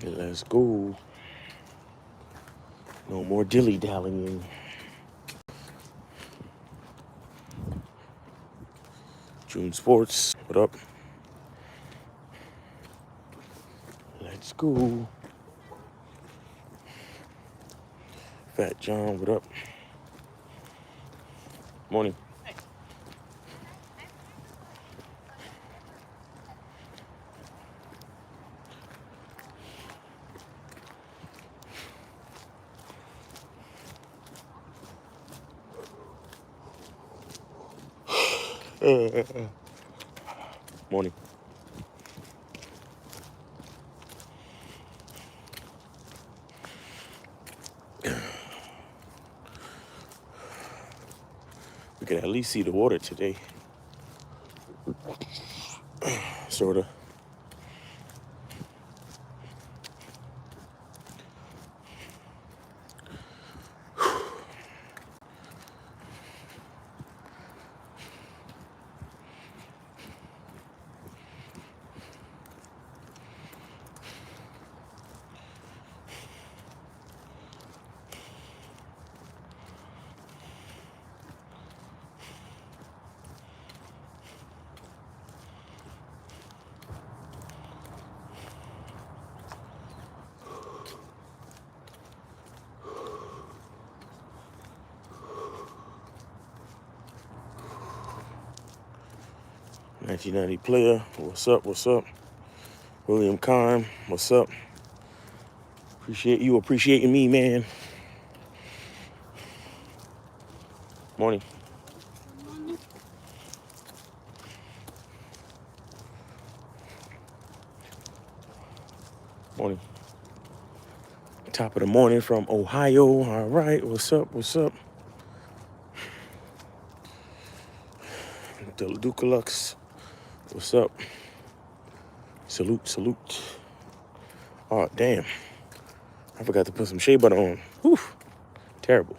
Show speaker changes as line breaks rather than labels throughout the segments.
Let's go. No more dilly-dallying. June Sports, what up? Let's go. Fat John, what up? Morning. Morning. We can at least see the water today. Sorta. $19.90 player, what's up, what's up? William Kahn, what's up? Appreciate you appreciating me, man. Morning. Morning. Top of the morning from Ohio. All right, what's up, what's up? Dukalux, what's up? Salute, salute. Oh, damn. I forgot to put some shea butter on. Whew. Terrible.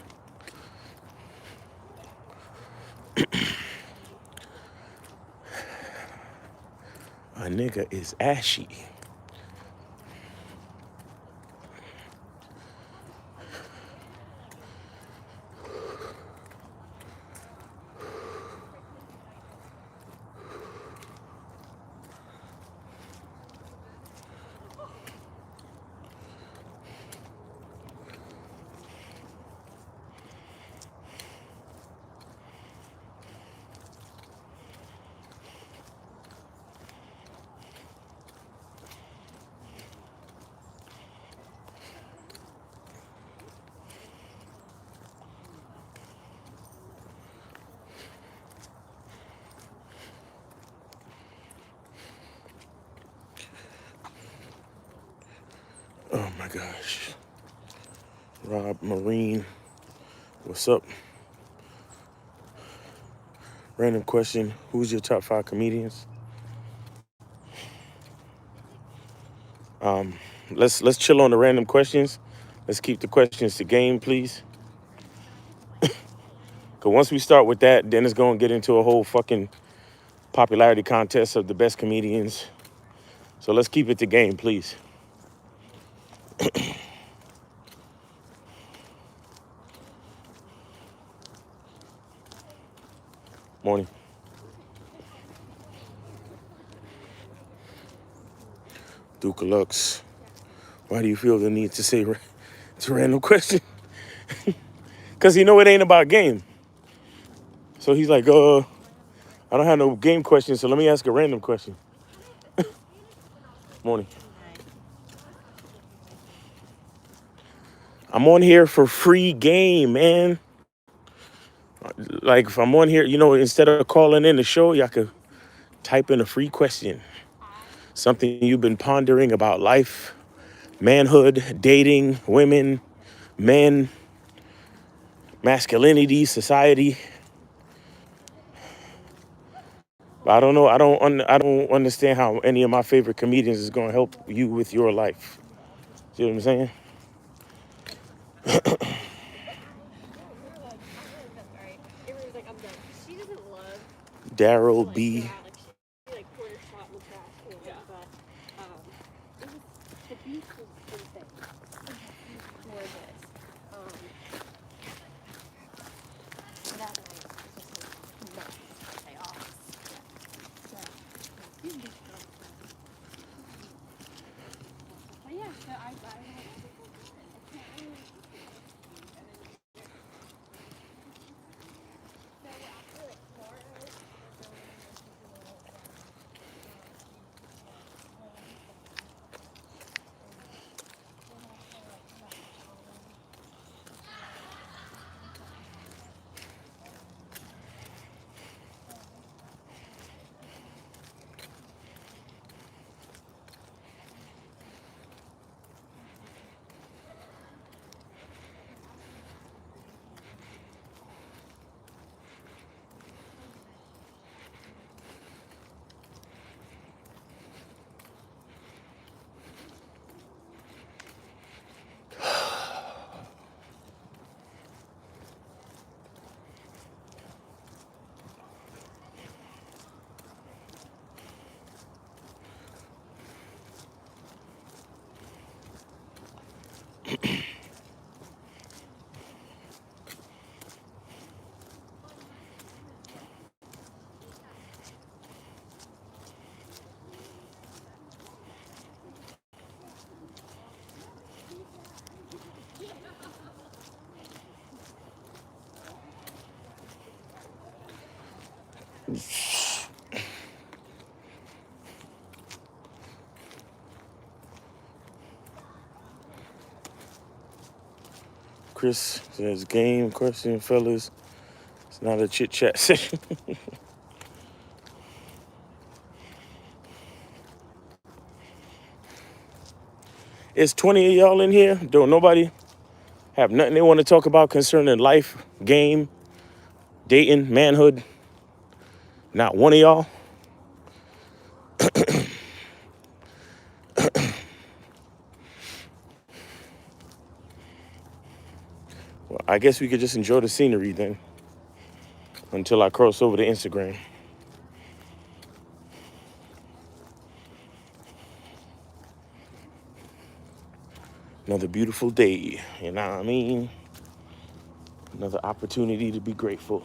A nigga is ashy. Oh my gosh. Rob Marine, what's up? Random question, who's your top 5 comedians? Let's chill on the random questions. Let's keep the questions to game, please. Because once we start with that, then it's going to get into a whole fucking popularity contest of the best comedians. So let's keep it to game, please. Morning. Dukalux, why do you feel the need to say it's a random question? Because it ain't about game. So he's like, I don't have no game questions, so let me ask a random question. Morning. I'm on here for free game, man. Like, if I'm on here, instead of calling in the show, y'all could type in a free question. Something you've been pondering about life, manhood, dating, women, men, masculinity, society. I don't know. I don't understand how any of my favorite comedians is going to help you with your life. See what I'm saying? Daryl B. Chris says, game question, fellas. It's not a chit chat session. It's 20 of y'all in here. Don't nobody have nothing they want to talk about concerning life, game, dating, manhood. Not one of y'all. Well, I guess we could just enjoy the scenery then until I cross over to Instagram. Another beautiful day, you know what I mean? Another opportunity to be grateful.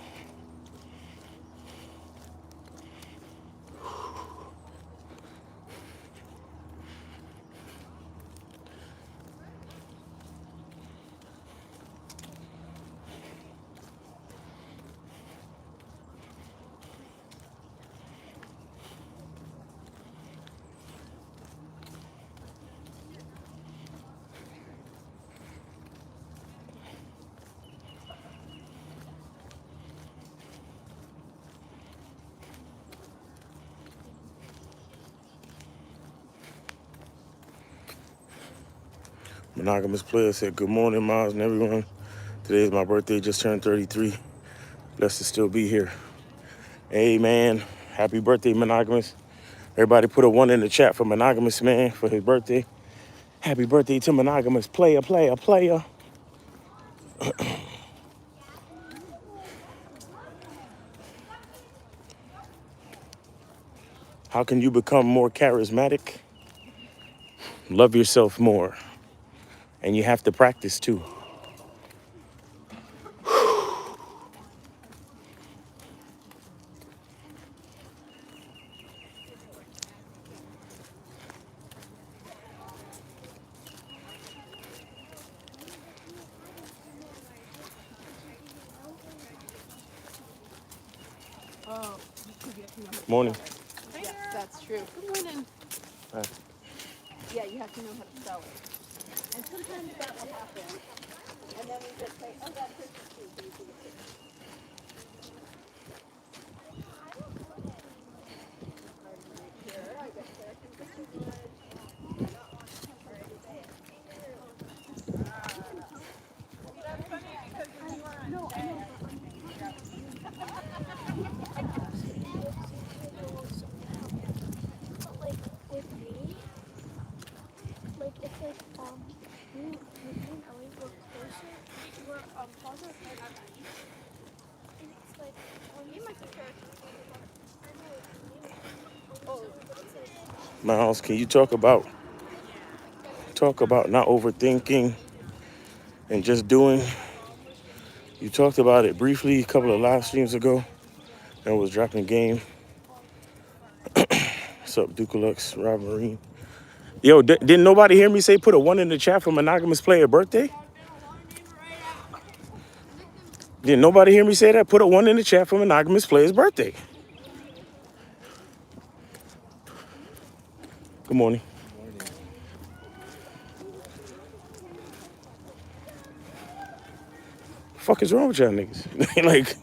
Monogamous player said, good morning, Miles and everyone. Today is my birthday, just turned 33. Blessed to still be here. Hey, man, happy birthday, Monogamous. Everybody put a one in the chat for Monogamous, man, for his birthday. Happy birthday to Monogamous player, player, player. How can you become more charismatic? Love yourself more. And you have to practice too. Morning.
Yes, that's true. Good morning.
Hi.
Yeah, you have to know how to spell it. And sometimes that will happen. And then we just say, oh, that's Christmas tree. So you can get it. Here, I guess there can be some wood. No, I know.
But like with me, like it's like me and Ellie were closer. We're farther apart. And it's like me and my sister. I know. But it's like
Miles, can you talk about not overthinking and just doing? You talked about it briefly a couple of live streams ago and was dropping game. What's up, Dukalux, Rob Marine? Yo, didn't nobody hear me say put a one in the chat for monogamous player birthday? Didn't nobody hear me say that? Put a one in the chat for monogamous player's birthday. Good morning. Fuck is wrong with y'all niggas? Like,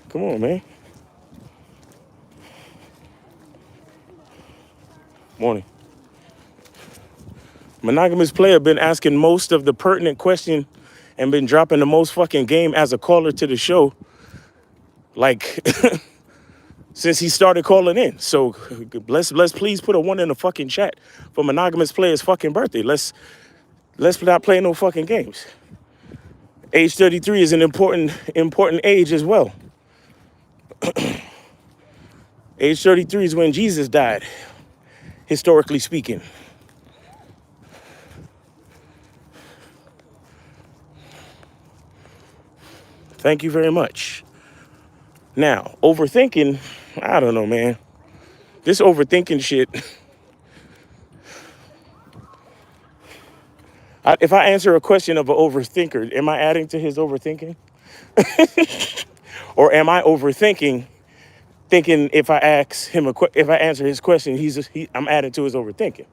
come on, man. Morning. Monogamous player been asking most of the pertinent question and been dropping the most fucking game as a caller to the show, like since he started calling in. So let's please put a one in the fucking chat for monogamous player's fucking birthday. Let's not play no fucking games. Age 33 is an important age as well. Age 33 is when Jesus died, historically speaking. Thank you very much. Now, overthinking, I don't know, man. This overthinking shit. If I answer a question of an overthinker, am I adding to his overthinking? Or am I overthinking, thinking if I ask him if I answer his question, I'm adding to his overthinking?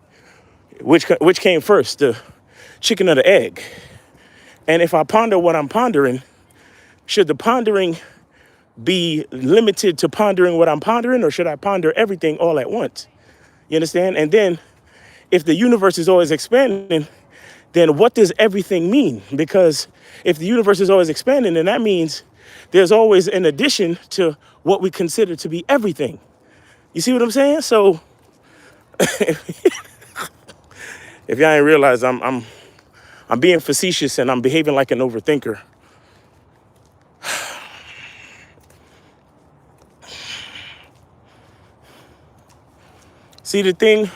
Which came first, the chicken or the egg? And if I ponder what I'm pondering, should the pondering be limited to pondering what I'm pondering, or should I ponder everything all at once? You understand? And then if the universe is always expanding, then what does everything mean? Because if the universe is always expanding, then that means there's always an addition to what we consider to be everything. You see what I'm saying? So if y'all ain't realize I'm being facetious and I'm behaving like an overthinker. See, the thing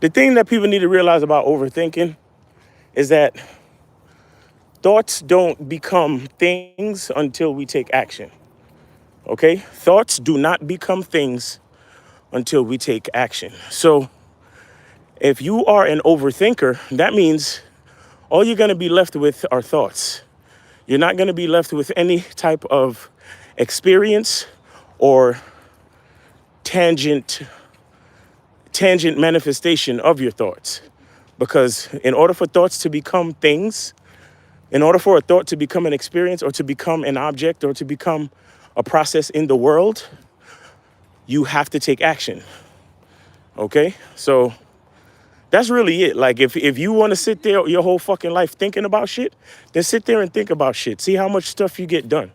that people need to realize about overthinking is that thoughts don't become things until we take action. Okay? Thoughts do not become things until we take action. So if you are an overthinker, that means all you're going to be left with are thoughts. You're not going to be left with any type of experience or tangent manifestation of your thoughts. Because in order for thoughts to become things, in order for a thought to become an experience or to become an object or to become a process in the world, you have to take action. Okay? So that's really it. Like if you want to sit there your whole fucking life thinking about shit, then sit there and think about shit. See how much stuff you get done.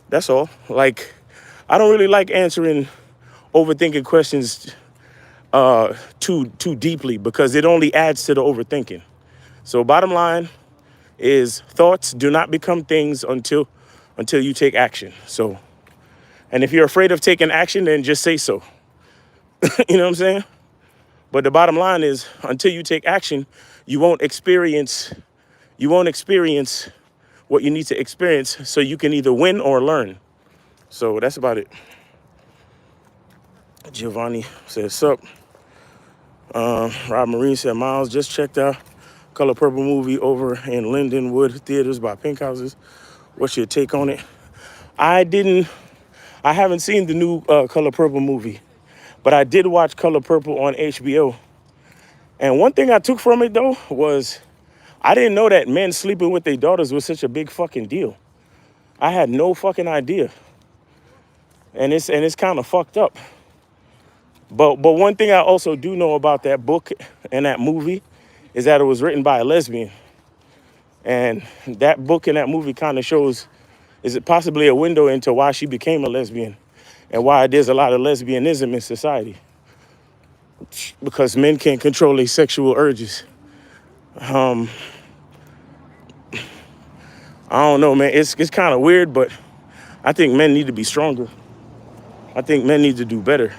That's all. Like, I don't really like answering overthinking questions too deeply because it only adds to the overthinking. So bottom line is thoughts do not become things until you take action. So, and if you're afraid of taking action, then just say so. You know what I'm saying? But the bottom line is until you take action, you won't experience what you need to experience so you can either win or learn. So that's about it. Giovanni says, sup. Rob Marine said, Miles, just checked out Color Purple movie over in Lindenwood Theaters by Pink Houses. What's your take on it? I haven't seen the new Color Purple movie, but I did watch Color Purple on HBO. And one thing I took from it, though, was I didn't know that men sleeping with their daughters was such a big fucking deal. I had no fucking idea. And it's kind of fucked up. But one thing I also do know about that book and that movie is that it was written by a lesbian. And that book and that movie kind of shows, is it possibly a window into why she became a lesbian and why there's a lot of lesbianism in society. Because men can't control their sexual urges. I don't know, man. It's kind of weird, but I think men need to be stronger. I think men need to do better.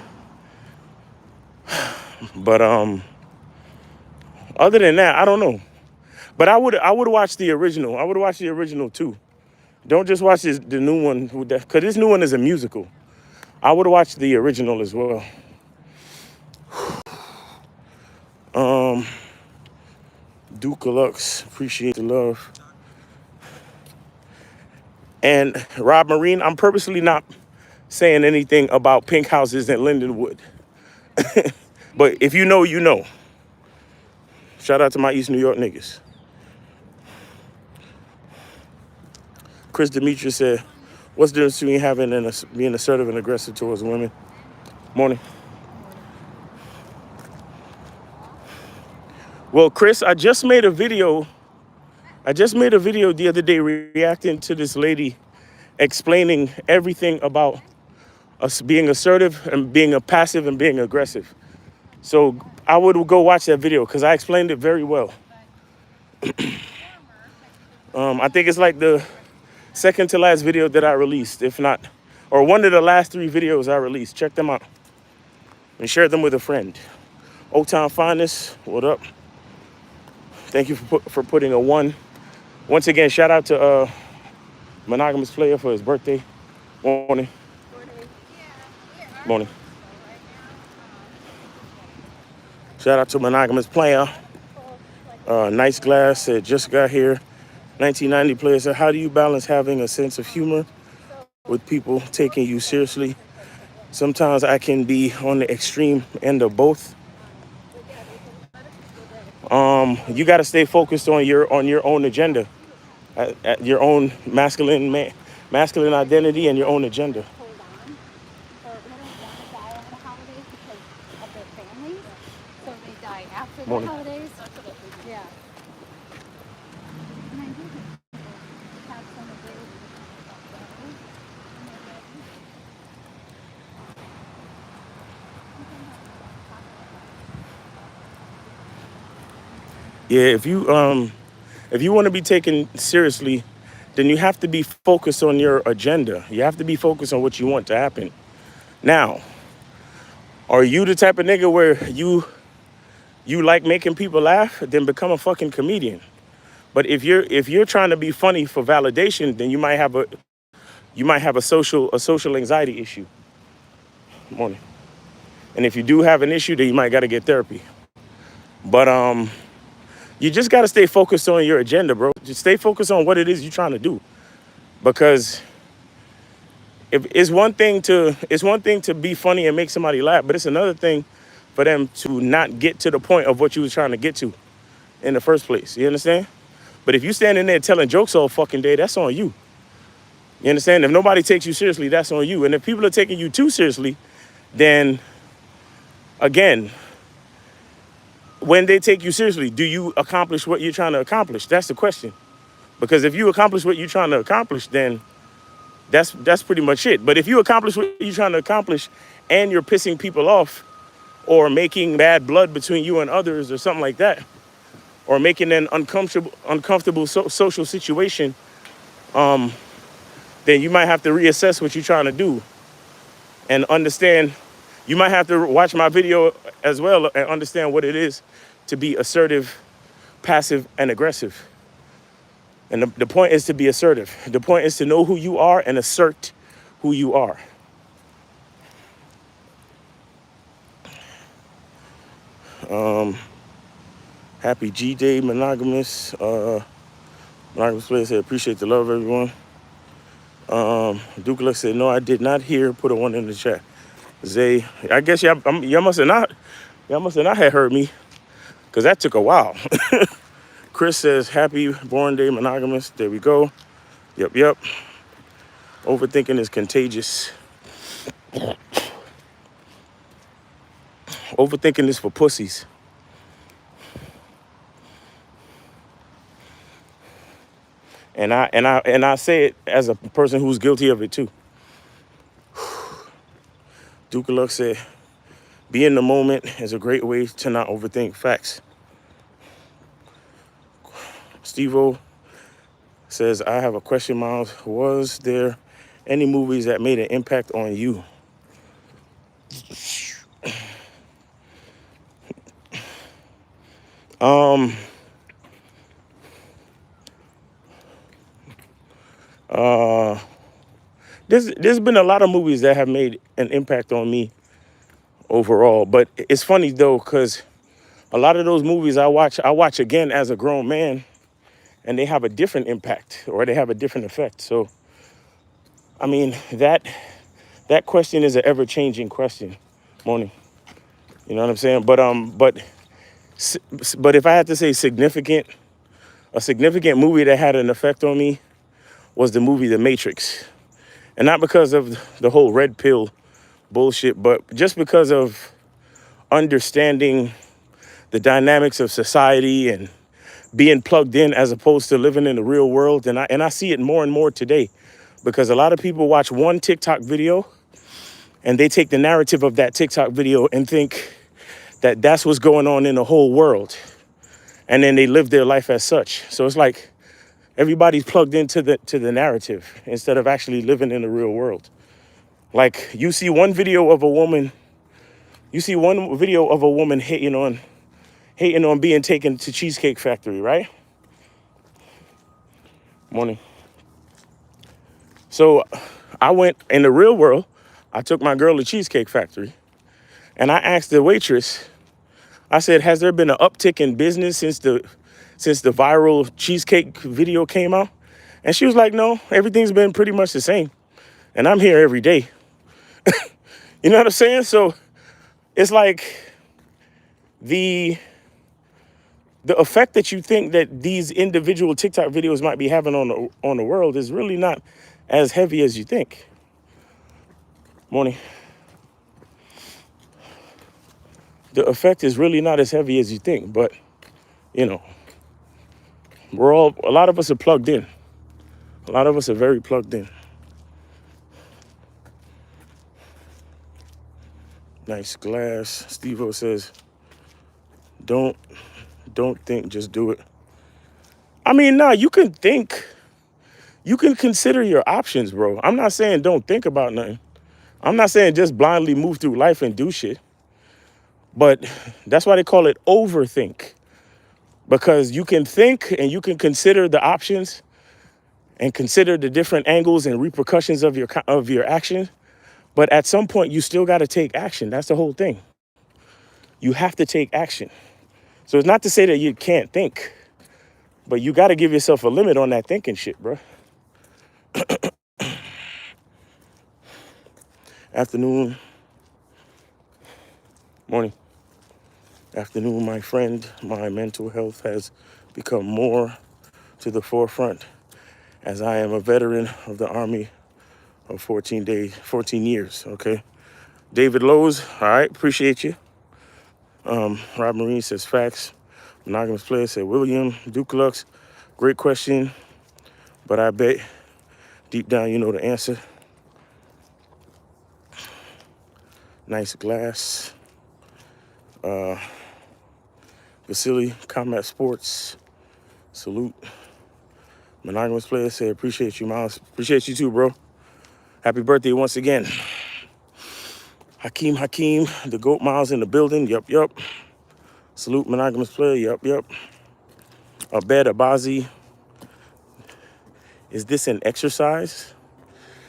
But other than that, I don't know. But I would watch the original. I would watch the original too. Don't just watch the new one, because this new one is a musical. I would watch the original as well. Um, Duke Lux, appreciate the love. And Rob Marine, I'm purposely not saying anything about pink houses in Lindenwood. But if you know, you know. Shout out to my East New York niggas. Chris Demetrius said, what's the difference between having and being assertive and aggressive towards women? Morning. Well, Chris, I just made a video. I just made a video the other day reacting to this lady explaining everything about us being assertive and being a passive and being aggressive. So I would go watch that video because I explained it very well. I think it's like the second to last video that I released, if not, or one of the last 3 videos I released. Check them out and share them with a friend. Old Town Finest, what up? Thank you for putting a 1. Once again, shout out to Monogamous Player for his birthday. Morning. Morning. Shout out to Monogamous Player. Nice Glass said, just got here. 1990 player said, how do you balance having a sense of humor with people taking you seriously? Sometimes I can be on the extreme end of both. You got to stay focused on your own agenda, at your own masculine identity and your own agenda.
Hold on, or they don't want to die over the holidays because of their families, so they die after the
Morning.
holidays. Yeah. And I do think people have some ability to talk about that. And they're ready.
Yeah, if you want to be taken seriously, then you have to be focused on your agenda. You have to be focused on what you want to happen. Now, are you the type of nigga where you like making people laugh? Then become a fucking comedian. But if you're trying to be funny for validation, then you might have a social anxiety issue. Morning. And if you do have an issue, then you might got to get therapy. But you just got to stay focused on your agenda, bro. Just stay focused on what it is you're trying to do. Because if it's one thing to be funny and make somebody laugh, but it's another thing for them to not get to the point of what you was trying to get to in the first place. You understand? But if you standing there telling jokes all fucking day, that's on you. You understand? If nobody takes you seriously, that's on you. And if people are taking you too seriously, then again, when they take you seriously, do you accomplish what you're trying to accomplish? That's the question. Because if you accomplish what you're trying to accomplish, then that's pretty much it. But if you accomplish what you're trying to accomplish and you're pissing people off or making bad blood between you and others or something like that, or making an uncomfortable social situation, then you might have to reassess what you're trying to do and understand. You might have to watch my video as well and understand what it is to be assertive, passive, and aggressive. And the point is to be assertive. The point is to know who you are and assert who you are. Happy G-Day, Monogamous. Monogamous Player said, appreciate the love, everyone. Dukla said, no, I did not hear. Put a 1 in the chat. Zay, I guess y'all must have not had heard me, because that took a while. Chris says, happy born day, Monogamous. There we go. Yep. Overthinking is contagious. Overthinking is for pussies. And I say it as a person who's guilty of it too. Duke Luck said, be in the moment is a great way to not overthink. Facts. Steve-O says, I have a question, Miles. Was there any movies that made an impact on you? There's been a lot of movies that have made an impact on me overall. But it's funny though, because A lot of those movies I watch again as a grown man, and they have a different impact or they have a different effect. So, I mean, that question is an ever-changing question, Moni. You know what I'm saying? But if I had to say a significant movie that had an effect on me was the movie The Matrix. And not because of the whole red pill bullshit, but just because of understanding the dynamics of society and being plugged in as opposed to living in the real world. And I see it more and more today because a lot of people watch one TikTok video and they take the narrative of that TikTok video and think that that's what's going on in the whole world. And then they live their life as such. So it's like everybody's plugged into the narrative instead of actually living in the real world. Like you see one video of a woman hating on being taken to Cheesecake Factory, right? Morning. So I went in the real world, I took my girl to Cheesecake Factory and I asked the waitress, I said, has there been an uptick in business since the viral cheesecake video came out? And she was like, no, everything's been pretty much the same. And I'm here every day. You know what I'm saying? So it's like the effect that you think that these individual TikTok videos might be having on the world is really not as heavy as you think. Morning. The effect is really not as heavy as you think, but you know, a lot of us are plugged in. A lot of us are very plugged in. Nice glass. Steve-O says, don't think, just do it. I mean, nah, you can think. You can consider your options, bro. I'm not saying don't think about nothing. I'm not saying just blindly move through life and do shit. But that's why they call it overthink. Because you can think and you can consider the options and consider the different angles and repercussions of your action. But at some point, you still got to take action. That's the whole thing. You have to take action. So it's not to say that you can't think, but you got to give yourself a limit on that thinking shit, bro. Afternoon. Morning. Afternoon, my friend. My mental health has become more to the forefront as I am a veteran of the Army of 14 years, okay? David Lowe's, all right, appreciate you. Rob Marine says facts. Monogamous player said William Dukelux, great question, but I bet deep down you know the answer. Nice glass. Vasily, Combat Sports, salute. Monogamous player said appreciate you, Miles. Appreciate you too, bro. Happy birthday once again. Hakeem, the GOAT Miles in the building. Yup. Salute, monogamous player. Yup. Abed Abazi. Is this an exercise?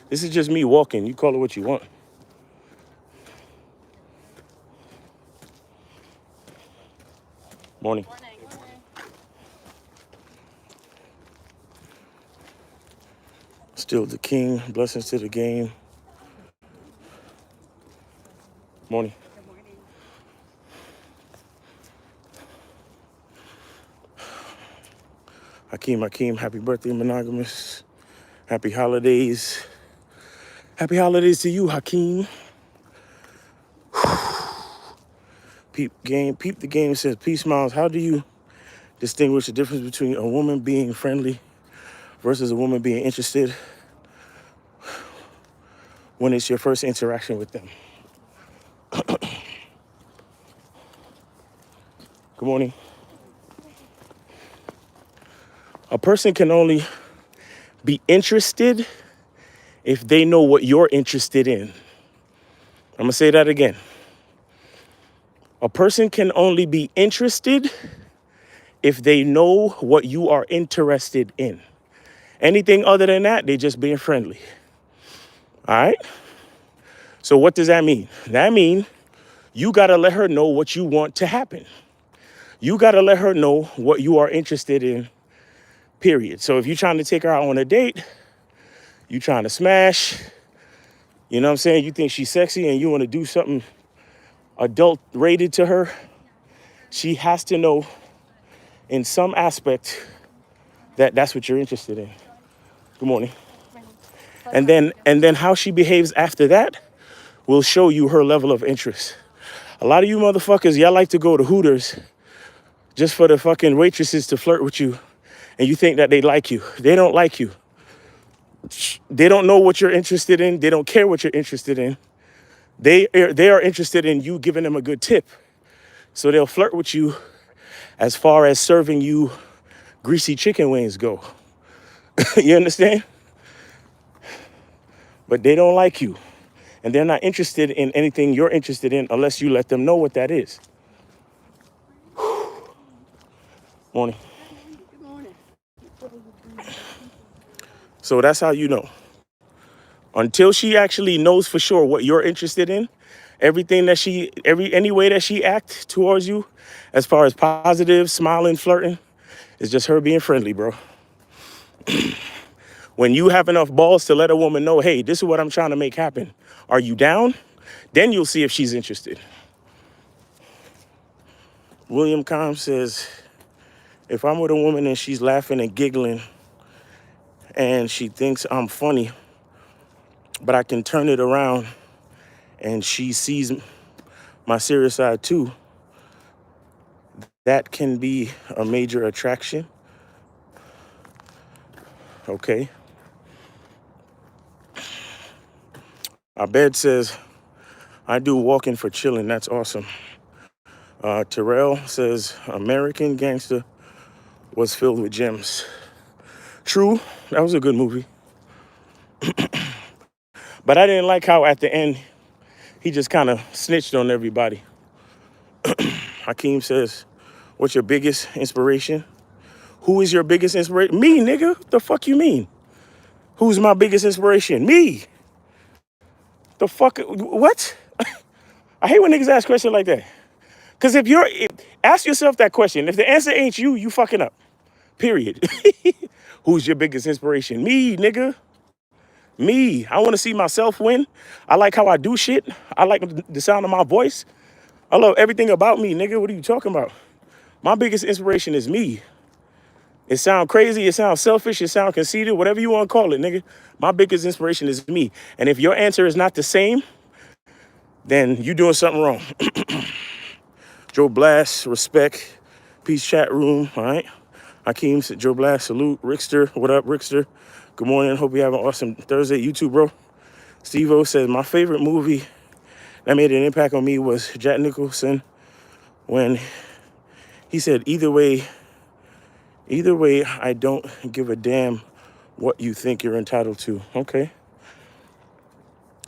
This is just me walking. You call it what you want. Morning. Still the king. Blessings to the game. Morning.
Good morning.
Hakeem, happy birthday, monogamous. Happy holidays. Happy holidays to you, Hakeem. Peep the game says, peace, Miles. How do you distinguish the difference between a woman being friendly versus a woman being interested when it's your first interaction with them? Good morning. A person can only be interested if they know what you're interested in. I'm gonna say that again. A person can only be interested if they know what you are interested in. Anything other than that, they just being friendly. All right? So what does that mean? That means you gotta let her know what you want to happen. You got to let her know what you are interested in, period. So if you're trying to take her out on a date, you trying to smash, you know what I'm saying? You think she's sexy and you want to do something adult rated to her, she has to know in some aspect that that's what you're interested in. Good morning. And then how she behaves after that will show you her level of interest. A lot of you motherfuckers, y'all like to go to Hooters just for the fucking waitresses to flirt with you, and you think that they like you. They don't like you. They don't know what you're interested in. They don't care what you're interested in. They are interested in you giving them a good tip. So they'll flirt with you as far as serving you greasy chicken wings go. You understand? But they don't like you. And they're not interested in anything you're interested in unless you let them know what that is. Morning.
Good morning.
So that's how you know. Until she actually knows for sure what you're interested in, everything that any way that she acts towards you, as far as positive, smiling, flirting, is just her being friendly, bro. When you have enough balls to let a woman know, hey, this is what I'm trying to make happen. Are you down? Then you'll see if she's interested. William Combs says, if I'm with a woman and she's laughing and giggling and she thinks I'm funny, but I can turn it around and she sees my serious side too, that can be a major attraction. Okay. Abed says, I do walking for chilling. That's awesome. Terrell says, American Gangster was filled with gems. True, that was a good movie. But I didn't like how at the end, he just kind of snitched on everybody. Hakeem says, what's your biggest inspiration? Who is your biggest inspiration? Me, nigga. What the fuck you mean? Who's my biggest inspiration? Me. The fuck? What? I hate when niggas ask questions like that. Because ask yourself that question. If the answer ain't you, you fucking up. Period. Who's your biggest inspiration? Me, nigga. Me. I want to see myself win. I like how I do shit. I like the sound of my voice. I love everything about me, nigga. What are you talking about? My biggest inspiration is me. It sounds crazy, it sounds selfish, it sounds conceited, whatever you want to call it, nigga. My biggest inspiration is me. And if your answer is not the same, then you doing something wrong. Joe Blast, respect, peace chat room, all right? Hakeem, Joe Blast, salute. Rickster, what up, Rickster? Good morning, hope you have an awesome Thursday. You too, bro. Steve-O says, my favorite movie that made an impact on me was Jack Nicholson when he said, either way, I don't give a damn what you think you're entitled to. Okay.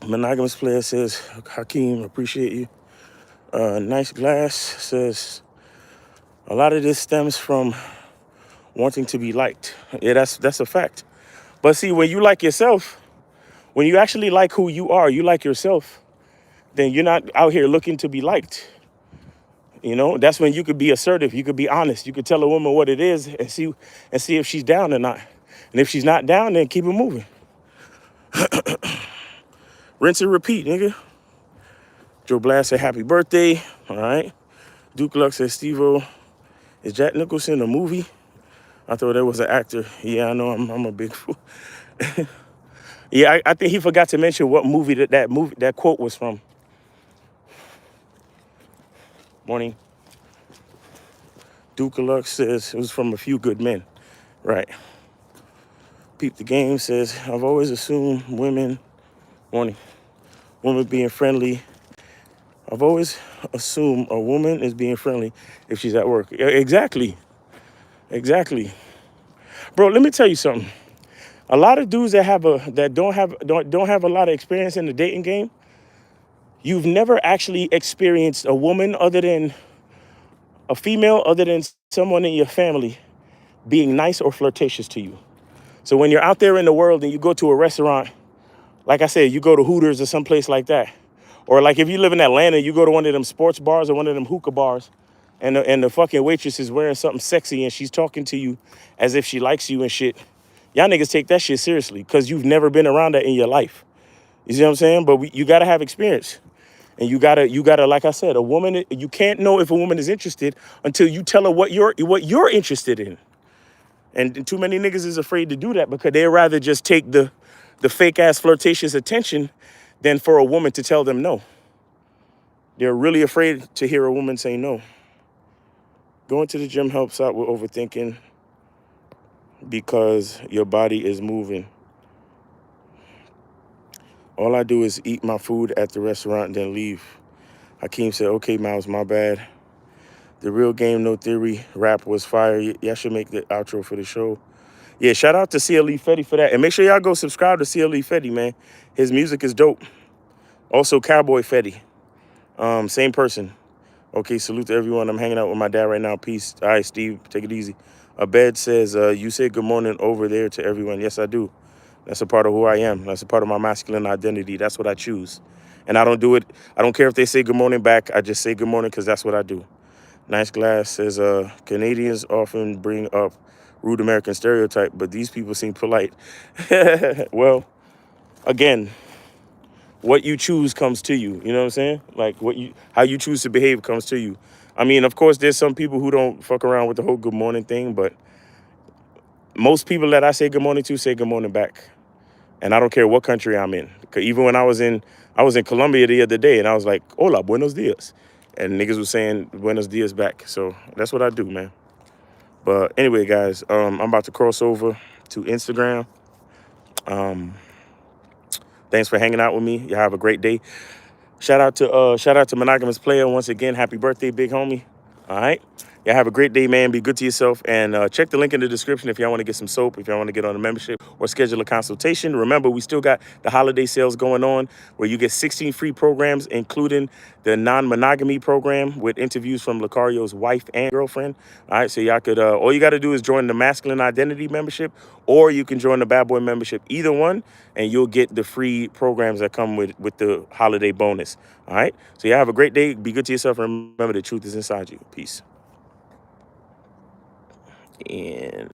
Monogamous player says, Hakeem, appreciate you. Nice Glass says, a lot of this stems from wanting to be liked. Yeah, that's a fact. But see, when you like yourself, when you actually like who you are, you like yourself, then you're not out here looking to be liked. You know, that's when you could be assertive. You could be honest. You could tell a woman what it is and see if she's down or not. And if she's not down, then keep it moving. Rinse and repeat, nigga. Joe Blast said, happy birthday. All right. Duke Luck says, Steve-O, is Jack Nicholson a movie? I thought that was an actor. Yeah, I know. I'm a big fool. Yeah, I think he forgot to mention what movie that quote was from. Morning. Duke Luck says it was from A Few Good Men. Right. Peep the Game says, I've always assumed women being friendly. I've always assumed a woman is being friendly if she's at work. Exactly. Bro, let me tell you something. A lot of dudes that don't have a lot of experience in the dating game, you've never actually experienced a woman other than a female, other than someone in your family being nice or flirtatious to you. So when you're out there in the world and you go to a restaurant, like I said, you go to Hooters or someplace like that. Or like if you live in Atlanta, you go to one of them sports bars or one of them hookah bars. and the fucking waitress is wearing something sexy and she's talking to you as if she likes you and shit, y'all niggas take that shit seriously because you've never been around that in your life. You see what I'm saying? But you gotta have experience. And you gotta, like I said, a woman, you can't know if a woman is interested until you tell her what you're interested in. And too many niggas is afraid to do that because they'd rather just take the fake ass flirtatious attention than for a woman to tell them no. They're really afraid to hear a woman say no. Going to the gym helps out with overthinking because your body is moving. All I do is eat my food at the restaurant and then leave. Hakeem said, okay, Miles, my bad. The real game, no theory. Rap was fire. Y'all should make the outro for the show. Yeah, shout out to CLE Fetty for that. And make sure y'all go subscribe to CLE Fetty, man. His music is dope. Also, Cowboy Fetty. Same person. Okay, salute to everyone. I'm hanging out with my dad right now. Peace. All right, Steve, take it easy. Abed says, you say good morning over there to everyone. Yes, I do. That's a part of who I am. That's a part of my masculine identity. That's what I choose. And I don't do it. I don't care if they say good morning back. I just say good morning because that's what I do. Nice Glass says, Canadians often bring up rude American stereotype, but these people seem polite. Well, again, what you choose comes to you. You know what I'm saying? Like how you choose to behave comes to you. I mean, of course, there's some people who don't fuck around with the whole good morning thing, but most people that I say good morning to say good morning back. And I don't care what country I'm in. 'Cause even when I was in Colombia the other day and I was like, hola, buenos dias. And niggas was saying buenos dias back. So that's what I do, man. But anyway, guys, I'm about to cross over to Instagram. Thanks for hanging out with me. You have a great day. Shout out to Monogamous Player once again. Happy birthday, big homie. All right. Yeah, have a great day, man. Be good to yourself. And check the link in the description if y'all want to get some soap, if y'all want to get on a membership or schedule a consultation. Remember, we still got the holiday sales going on where you get 16 free programs, including the non-monogamy program with interviews from Lucario's wife and girlfriend. All right, so y'all could, all you got to do is join the Masculine Identity membership, or you can join the Bad Boy membership, either one, and you'll get the free programs that come with the holiday bonus. All right, so y'all have a great day. Be good to yourself, and remember, the truth is inside you. Peace. And